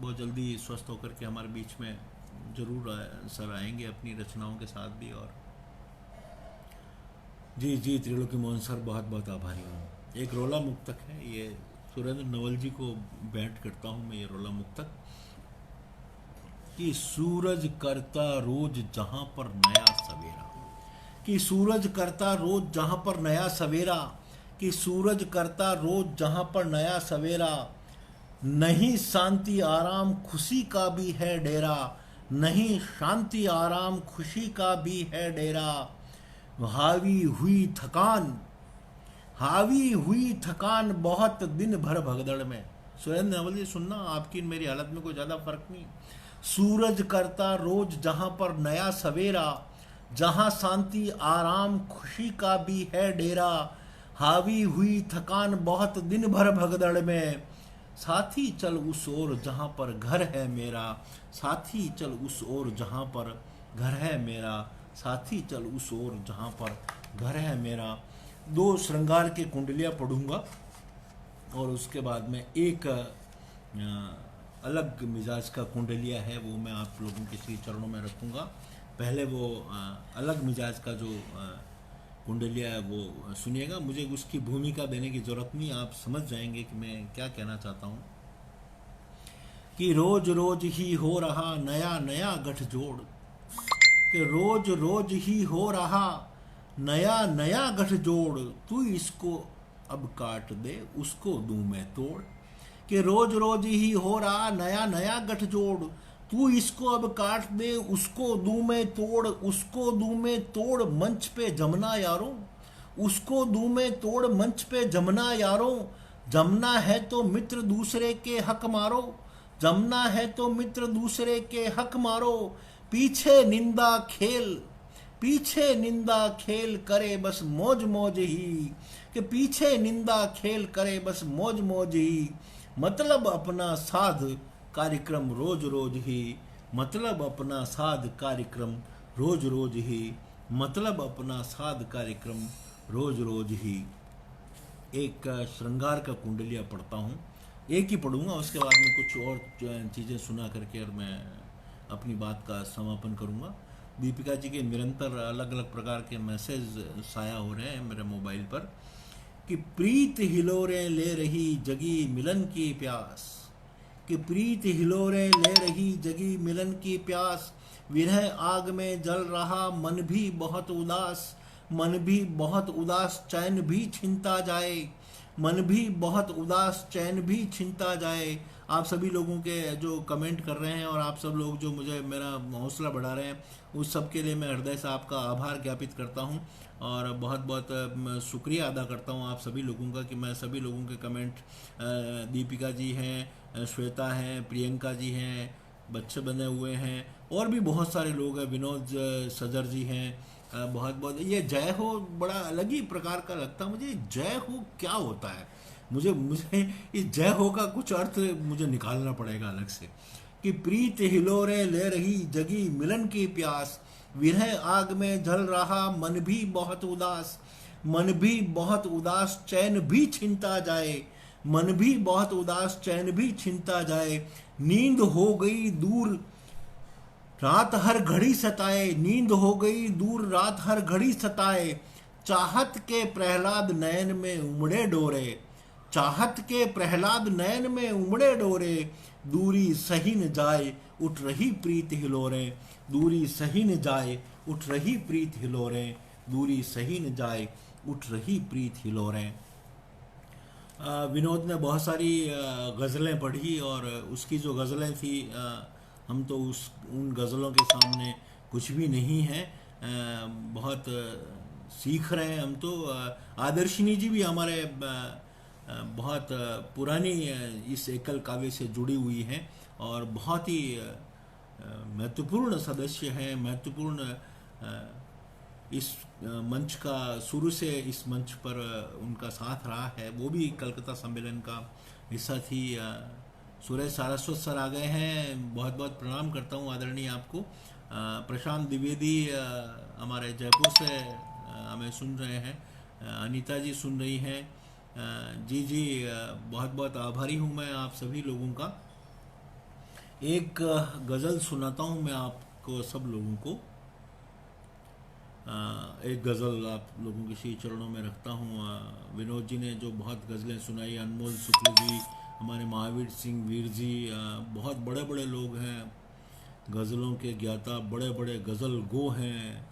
बहुत जल्दी स्वस्थ होकर के हमारे बीच में जरूर सर आएंगे अपनी रचनाओं के साथ भी। और जी जी त्रिलोकी मोहन सर, बहुत बहुत आभारी हूँ। एक रोला मुक्तक है ये, सुरेंद्र नवल जी को भेंट करता हूँ मैं ये रोला मुक्तक, कि सूरज करता रोज जहाँ पर नया सवेरा, कि सूरज करता रोज जहाँ पर नया सवेरा, कि सूरज करता रोज जहाँ पर नया सवेरा, नहीं शांति आराम खुशी का भी है डेरा, नहीं शांति आराम खुशी का भी है डेरा, हावी हुई थकान, हावी हुई थकान बहुत दिन भर भगदड़ में। सुरेंद्र नवल जी सुनना, आपकी मेरी हालत में कोई ज़्यादा फर्क नहीं। सूरज करता रोज जहाँ पर नया सवेरा, जहाँ शांति आराम खुशी का भी है डेरा, हावी हुई थकान बहुत दिन भर भगदड़ में, साथी चल उस ओर जहाँ पर घर है मेरा, साथी चल उस ओर जहाँ पर घर है मेरा, साथी चल उस ओर जहाँ पर घर है मेरा। दो श्रृंगार के कुंडलियाँ पढ़ूंगा और उसके बाद में एक अलग मिजाज का कुंडलिया है वो मैं आप लोगों के श्री चरणों में रखूंगा। पहले वो अलग मिजाज का जो कुंडलिया है वो सुनिएगा, मुझे उसकी भूमिका देने की जरूरत नहीं, आप समझ जाएंगे कि मैं क्या कहना चाहता हूँ। कि रोज रोज ही हो रहा नया नया गठजोड़, कि रोज रोज ही हो रहा नया नया गठजोड़, तू इसको अब काट दे उसको दूं मैं तोड़, कि रोज रोज ही हो रहा नया नया गठजोड़, तू इसको अब काट दे उसको दूं मैं तोड़, उसको दूं मैं तोड़ मंच पे जमना यारों, उसको दूं मैं तोड़ मंच पे जमना यारों, जमना है तो मित्र दूसरे के हक मारो, जमना है तो मित्र दूसरे के हक मारो, पीछे निंदा खेल, पीछे निंदा खेल करे बस मौज मौज ही, कि पीछे निंदा खेल करे बस मौज मौज ही, मतलब अपना साध कार्यक्रम रोज रोज ही, मतलब अपना साध कार्यक्रम रोज रोज ही, मतलब अपना साध कार्यक्रम रोज रोज ही। एक श्रृंगार का कुंडलिया पढ़ता हूँ, एक ही पढ़ूंगा, उसके बाद में कुछ और चीज़ें सुना करके और मैं अपनी बात का समापन करूँगा। दीपिका जी के निरंतर अलग अलग प्रकार के मैसेज साया हो रहे हैं मेरे मोबाइल पर, कि प्रीत हिलोरे ले रही जगी मिलन की प्यास, कि प्रीत हिलोरे ले रही जगी मिलन की प्यास, विरह आग में जल रहा मन भी बहुत उदास, मन भी बहुत उदास चैन भी छिनता जाए, मन भी बहुत उदास चैन भी छिनता जाए। आप सभी लोगों के जो कमेंट कर रहे हैं और आप सब लोग जो मुझे मेरा हौसला बढ़ा रहे हैं, उस सब के लिए मैं हृदय से आपका आभार ज्ञापित करता हूं और बहुत बहुत शुक्रिया अदा करता हूं आप सभी लोगों का, कि मैं सभी लोगों के कमेंट, दीपिका जी हैं, श्वेता हैं, प्रियंका जी हैं, बच्चे बने हुए हैं, और भी बहुत सारे लोग हैं, विनोद सजर जी हैं, बहुत बहुत। ये जय हो बड़ा अलग ही प्रकार का लगता है मुझे। जय हो क्या होता है, मुझे मुझे इस जय हो का कुछ अर्थ मुझे निकालना पड़ेगा अलग से। कि प्रीत हिलोरे ले रही जगी मिलन की प्यास, विरह आग में जल रहा मन भी बहुत उदास, मन भी बहुत उदास चैन भी छिनता जाए, मन भी बहुत उदास चैन भी छिनता जाए, नींद हो गई दूर रात हर घड़ी सताए, नींद हो गई दूर रात हर घड़ी सताए, चाहत के प्रहलाद नयन में उमड़े डोरे, चाहत के प्रहलाद नयन में उमड़े डोरे, दूरी सही न जाए उठ रही प्रीत हिलोरे, दूरी सही न जाए उठ रही प्रीत हिलोरे, दूरी सही न जाए उठ रही प्रीत हिलोरे। विनोद ने बहुत सारी गज़लें पढ़ी और उसकी जो गज़लें थी, हम तो उन गज़लों के सामने कुछ भी नहीं है। बहुत सीख रहे हैं हम तो। आदर्शिनी जी भी हमारे बहुत पुरानी इस एकल काव्य से जुड़ी हुई हैं और बहुत ही महत्वपूर्ण सदस्य हैं, महत्वपूर्ण इस मंच का शुरू से इस मंच पर उनका साथ रहा है। वो भी कलकत्ता सम्मेलन का हिस्सा थी। सुरेश सारस्वत सर आ गए हैं, बहुत बहुत प्रणाम करता हूँ आदरणीय आपको। प्रशांत द्विवेदी हमारे जयपुर से हमें सुन रहे हैं, अनीता जी सुन रही हैं। जी जी बहुत बहुत आभारी हूँ मैं आप सभी लोगों का। एक गज़ल सुनाता हूँ मैं आपको, सब लोगों को। एक गज़ल आप लोगों के श्री चरणों में रखता हूँ। विनोद जी ने जो बहुत गज़लें सुनाई, अनमोल शुक्ल जी, हमारे महावीर सिंह वीर जी, बहुत बड़े बड़े लोग हैं, गज़लों के ज्ञाता, बड़े बड़े गज़ल गो हैं।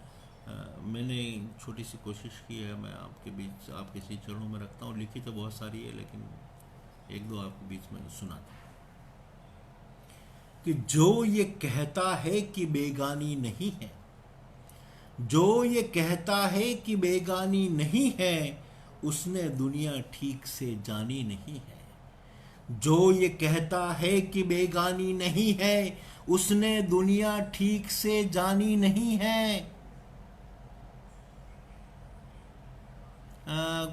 मैंने छोटी सी कोशिश की है, मैं आपके बीच आपके श्री चरणों में रखता हूँ। लिखी तो बहुत सारी है, लेकिन एक दो आपके बीच में सुनाता हूँ। कि जो ये कहता है कि बेगानी नहीं है, जो ये कहता है कि बेगानी नहीं है, उसने दुनिया ठीक से जानी नहीं है। जो ये कहता है कि बेगानी नहीं है, उसने दुनिया ठीक से जानी नहीं है।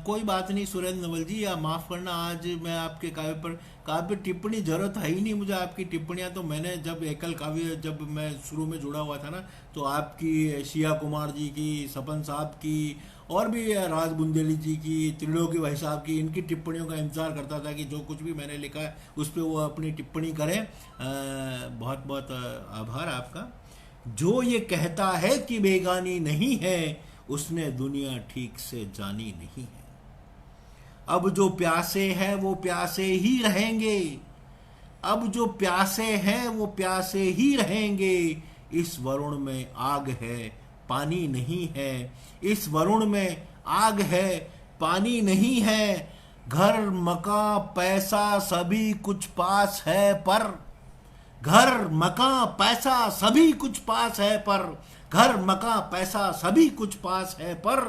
कोई बात नहीं सुरेंद्र नवल जी, या माफ़ करना, आज मैं आपके काव्य टिप्पणी जरूरत है ही नहीं मुझे आपकी टिप्पणियां। तो मैंने जब एकल काव्य, जब मैं शुरू में जुड़ा हुआ था ना, तो आपकी, शिया कुमार जी की, सपन साहब की, और भी राज बुंदेली जी की, त्रिलोकी भाई साहब की, इनकी टिप्पणियों का इंतज़ार करता था कि जो कुछ भी मैंने लिखा है उस पर वो अपनी टिप्पणी करें। बहुत बहुत आभार आपका। जो ये कहता है कि बेगानी नहीं है, उसने दुनिया ठीक से जानी नहीं है। अब जो प्यासे हैं वो प्यासे ही रहेंगे, अब जो प्यासे हैं वो प्यासे ही रहेंगे। इस वरुण में आग है, पानी नहीं है। इस वरुण में आग है, पानी नहीं है। घर मकान पैसा सभी कुछ पास है, पर घर मकान पैसा सभी कुछ पास है, पर घर मकान पैसा सभी कुछ पास है, पर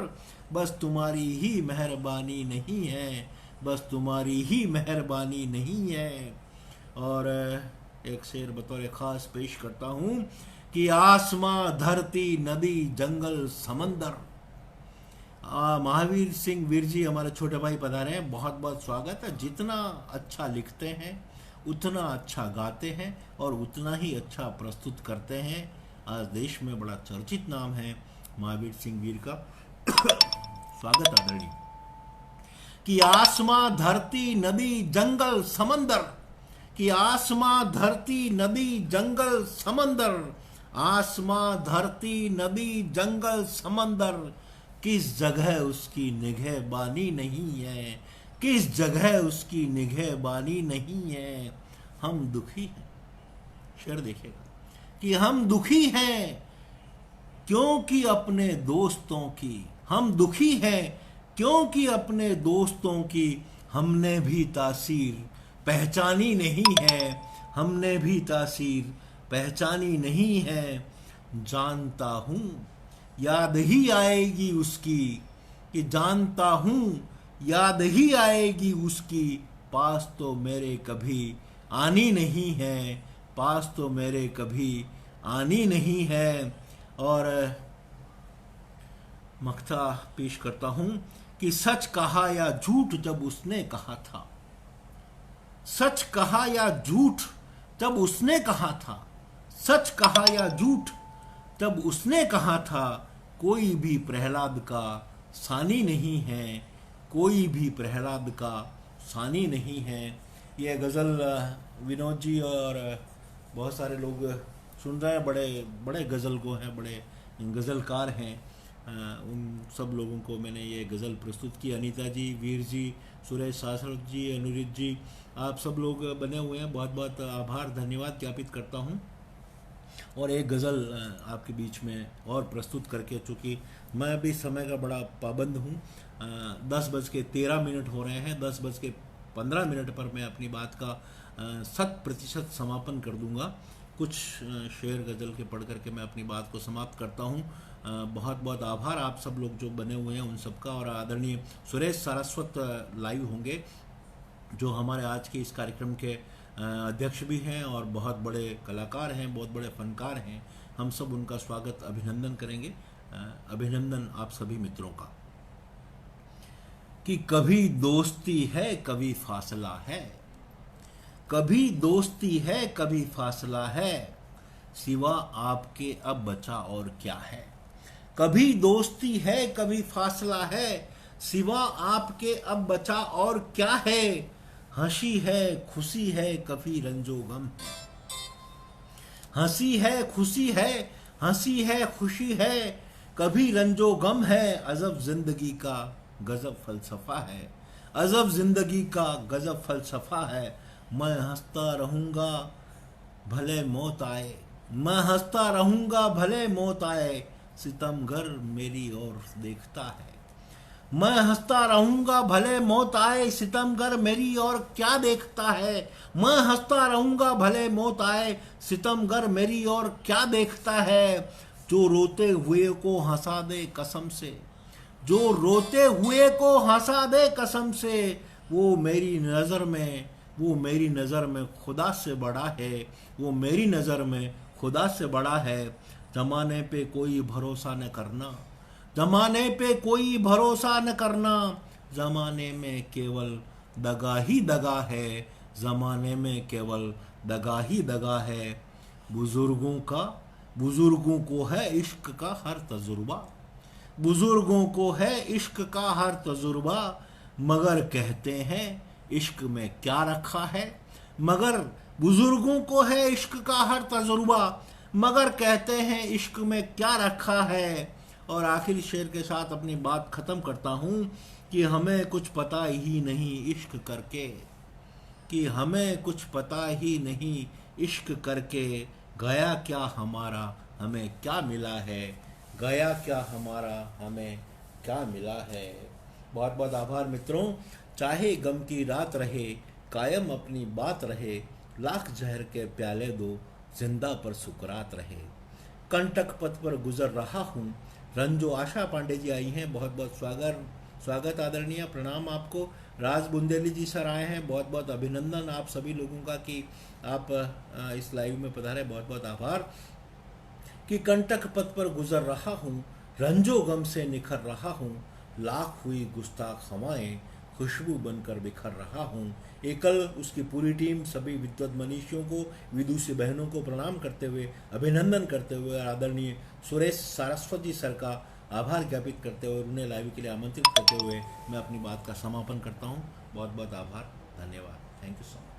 बस तुम्हारी ही मेहरबानी नहीं है, बस तुम्हारी ही मेहरबानी नहीं है। और एक शेर बतौर खास पेश करता हूँ कि आसमां धरती नदी जंगल समंदर। महावीर सिंह वीर जी हमारे छोटे भाई पधारे हैं, बहुत बहुत स्वागत है। जितना अच्छा लिखते हैं, उतना अच्छा गाते हैं, और उतना ही अच्छा प्रस्तुत करते हैं। आज देश में बड़ा चर्चित नाम है महावीर सिंह वीर का। स्वागत आदरणीय। कि आसमां धरती नदी जंगल समंदर, कि आसमां धरती नदी जंगल समंदर, आसमां धरती नदी जंगल समंदर, किस जगह उसकी निगहबानी नहीं है, किस जगह उसकी निगहबानी नहीं है। हम दुखी हैं, शेर देखिएगा, कि हम दुखी हैं क्योंकि अपने दोस्तों की, हम दुखी हैं क्योंकि अपने दोस्तों की हमने भी तासीर पहचानी नहीं है, हमने भी तासीर पहचानी नहीं है। जानता हूँ याद ही आएगी उसकी, कि जानता हूँ याद ही आएगी उसकी, पास तो मेरे कभी आनी नहीं है, पास तो मेरे कभी आनी नहीं है। और मक्ता पेश करता हूँ कि सच कहा या झूठ जब उसने कहा था, सच कहा या झूठ जब उसने कहा था, सच कहा या झूठ तब उसने कहा था, कोई भी प्रहलाद का सानी नहीं है, कोई भी प्रहलाद का सानी नहीं है। ये गज़ल विनोद जी और बहुत सारे लोग सुन रहे हैं, बड़े बड़े गज़ल को हैं, बड़े गज़लकार हैं। उन सब लोगों को मैंने ये गज़ल प्रस्तुत की। अनीता जी, वीर जी, सुरेश शास्त्रक जी, अनुरित जी, आप सब लोग बने हुए हैं, बहुत बहुत आभार धन्यवाद ज्ञापित करता हूँ। और एक गज़ल आपके बीच में और प्रस्तुत करके, चूँकि मैं भी समय का बड़ा पाबंद हूँ, 10:13 हो रहे हैं, 10:15 पर मैं अपनी बात का 100% समापन कर दूंगा। कुछ शेर गज़ल के पढ़ करके मैं अपनी बात को समाप्त करता हूँ। बहुत बहुत आभार आप सब लोग जो बने हुए हैं उन सबका। और आदरणीय सुरेश सारस्वत लाइव होंगे, जो हमारे आज के इस कार्यक्रम के अध्यक्ष भी हैं और बहुत बड़े कलाकार हैं, बहुत बड़े फनकार हैं। हम सब उनका स्वागत, अभिनंदन करेंगे। अभिनंदन आप सभी मित्रों का। कि कभी दोस्ती है कभी फासला है, कभी दोस्ती है कभी फासला है, सिवा आपके अब बचा और क्या है। कभी दोस्ती है कभी फासला है, सिवा आपके अब बचा और क्या है। हंसी है खुशी है कभी रंजो गम है, हंसी है खुशी है, हंसी है खुशी है, कभी रंजो गम है, अजब जिंदगी का गजब फलसफा है, अजब जिंदगी का गजब फलसफा है। मैं हंसता रहूंगा भले मौत आए, मैं हंसता रहूंगा भले मौत आए, सितमगर मेरी ओर देखता है। मैं हंसता रहूंगा भले मौत आए, सितमगर मेरी ओर क्या देखता है। मैं हंसता रहूंगा भले मौत आए, सितमगर मेरी ओर क्या देखता है। जो रोते हुए को हंसा दे कसम से, जो रोते हुए को हंसा दे कसम से, वो मेरी नज़र में, वो मेरी नज़र में खुदा से बड़ा है, वो मेरी नज़र में खुदा से बड़ा है। जमाने पे कोई भरोसा न करना, जमाने पे कोई भरोसा न करना, जमाने में केवल दगा ही दगा है, जमाने में केवल दगा ही दगा है। बुजुर्गों का, बुजुर्गों को है इश्क का हर तजुर्बा, बुजुर्गों को है इश्क का हर तजुर्बा, मगर कहते हैं इश्क में क्या रखा है। मगर बुजुर्गों को है इश्क का हर तजुर्बा, मगर कहते हैं इश्क में क्या रखा है। और आखिर शेर के साथ अपनी बात ख़त्म करता हूँ कि हमें कुछ पता ही नहीं इश्क करके, कि हमें कुछ पता ही नहीं इश्क करके, गया क्या हमारा हमें क्या मिला है, गया क्या हमारा हमें क्या मिला है। बहुत बहुत आभार मित्रों। चाहे गम की रात रहे, कायम अपनी बात रहे, लाख जहर के प्याले दो, जिंदा पर सुकरात रहे। कंटक पथ पर गुजर रहा हूँ, रंजो आशा पांडे जी आई हैं, बहुत बहुत स्वागत स्वागत आदरणीय, प्रणाम आपको। राज बुंदेली जी सर आए हैं, बहुत बहुत अभिनंदन आप सभी लोगों का कि आप इस लाइव में पधारे, बहुत बहुत आभार। कि कंटक पथ पर गुजर रहा हूँ, रंजो गम से निखर रहा हूँ, लाख हुई गुस्ताख हवाएं, खुशबू बनकर बिखर रहा हूँ। एकल उसकी पूरी टीम सभी विद्वत मनीषियों को, विदुषी बहनों को प्रणाम करते हुए, अभिनंदन करते हुए, आदरणीय सुरेश सारस्वत जी सर का आभार ज्ञापित करते हुए, उन्हें लाइव के लिए आमंत्रित करते हुए मैं अपनी बात का समापन करता हूँ। बहुत बहुत आभार, धन्यवाद, थैंक यू सो मच।